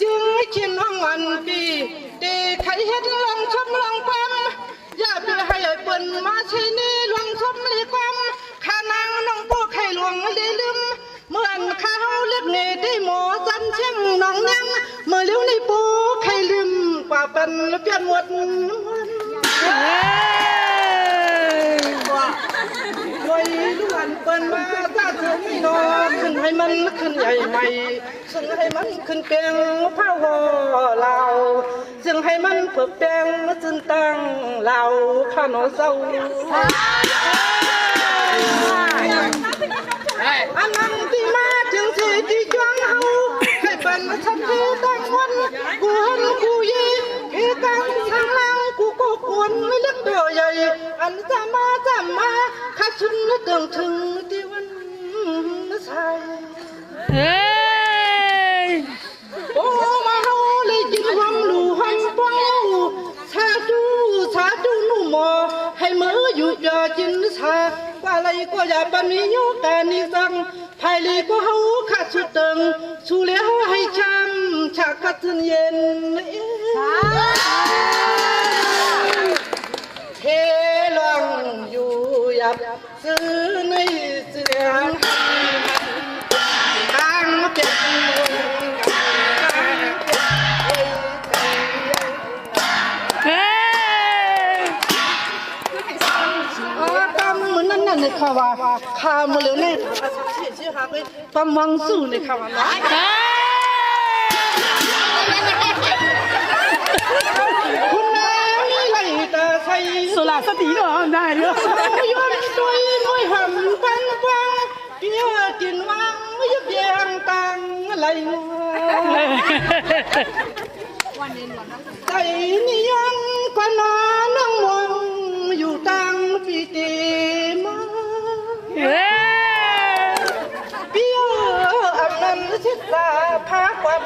จึงชินห้องวันปีเตะไข่เฮ็ดลองชมลองปั๊มอย่าไปให้เปิ้นมาใช้นี่ลองชมลีความข้านางน้องปูไข่หลวงเลยลืมเมื่อนข้าวเลือกเนได้หมอจันเชียงน้องยังเมื่อเลี้ยวในปูไข่ลืมกว่าเป็นเปลี่ยนหมดด้วยล้วนเปิ้นมาตาถึงนอนขึ้นให้มันขึ้นใหญ่ใหม่ซึ่งให้มันขึ้นเปียงผ้าห่อลาวซึ่งให้มันเปิดเปียงจนตั้งลาวข้าหนอเศร้าอันนั้นที่มาถึงเสียที่จ้วงเอาให้เป็นฉันที่ตั้งวันกูหันกูยีที่ตั้งทางล่างกูก็กวนไม่เล็กเดียวใหญ่อันจะมาข้าชุนและเติมถึงที่วันนั้นใช่เฮ้ยโอ้มาเฮาเลยจิตความรู้หันป้องชาดูนู่มอให้มืออยู่ยอจินชาว่าอะไรก็อย่าปมีโยแต่นิสังภายลีก็เฮาขาดสุดเติงชูเลี้ยวให้ช้ำฉากกัดทึนเย็นเทลองอยู่ยับซื้อในเสียงทางเก็บนั่นในข่าวข่าวมาเลยเนี่ยเชี่ยหาไปปั๊มวังสู้ในข่าวนะคุณนายไหลตาใสสุราสติหรอได้เยอะย้อนตัวน้อยห่ำปันฟังเพี้ยกินวังยับแยงตังไหลใจนี่ยังกว่านอนนั่งมองอยู่ตังปีตีมาเปียวอันนั้นชิดตาพาความ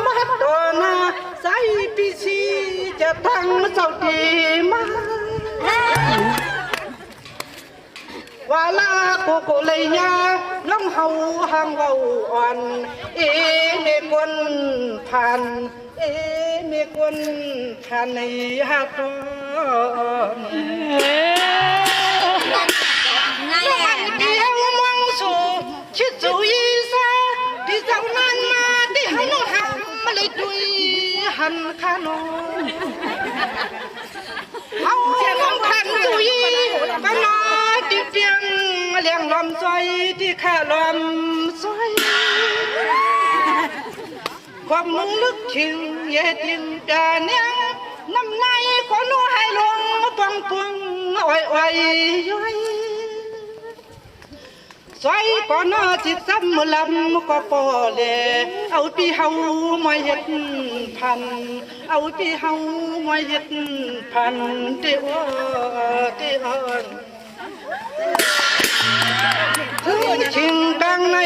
มัดตัวนาใส่ปีชีจะตั้งเจ้าดีมาว่าลาโกเลยยาน้องเฮาห่างเบาอ่อนเอเมกวนผ่านเมกวนผ่านในหาดตอนเดียวมองสู่ชิดสู่ยีซาที่เจ้านั้นมาที่หันหักมาเลยดุยหันขานอนเอามองขันสู่ยีก็นอที่เปียงเลี้ยงลมซอยที่ข้าลมซอยความมึงลึกชิงเย็ดยิงกาเนียน้ำในก็นัวให้ลงปังอ้อยย้อยสวยก็น่าจิตซ้ำลำก็พอเลยเอาปีเฮามาเฮ็ดพันเอาปีเฮามาเฮ็ดพันเตี้ยถึงชิงกลางใน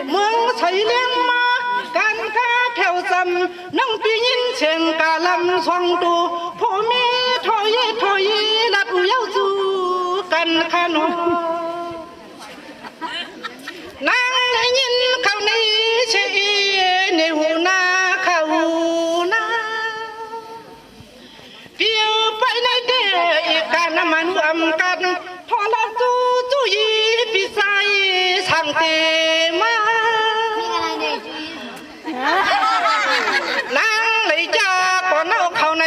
เมืองไทยเลี้ยงมาการค้าแผ่วซ้ำน้องปียินเชียงกาลำสองตูพ่อแม่ถอยลัดอุยาวสู่กันขนมนางได้ยินเขาในเชียในหูนาเขานาเพียวไปในเดอีกการน้ำมันรวมกันพอเราจู่ยีปีไซสั่งเตมานั่งเลยจ้าก่อนเอาเข้าใน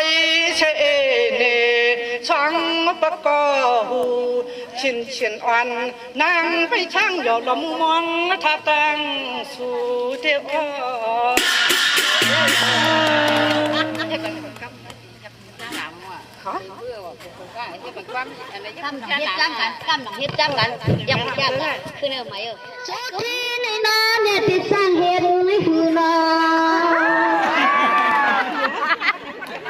เชเนช่างปะกอหูชินอ่อนนั่งไปช่างหยอดลมมองท่าตังสู่เที่ยวเฮ็ดจังกันยังยากกันคือเนื้อไหมจากที่ในน้ำเนี่ยติดสร้างเห็นไม่คือน้ำ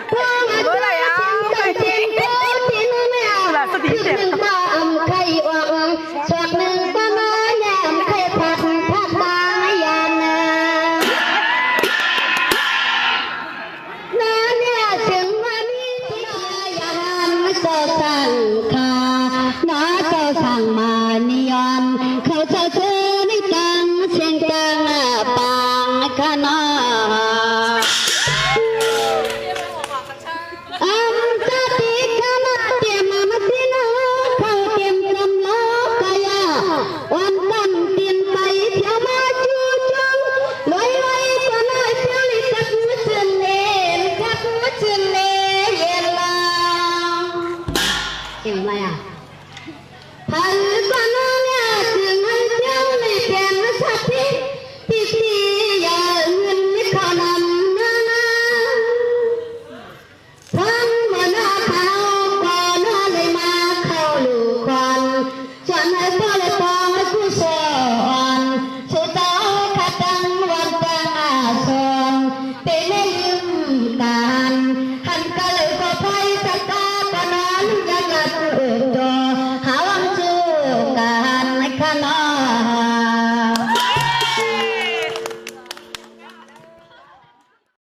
เพื่อมาช่วยจริงที่นู่นแม่คือหนึ่งบ้าไข่อ่างฉากหนึ่งบ้าน้อยแหนมไข่ผัดบางยานน้าเนี่ยถึงว่ามีที่ยานเจ้าสันค่ะน้าเจ้าสั่งมานิยมเขาจะซื้อในตังเชียงตังปางขนา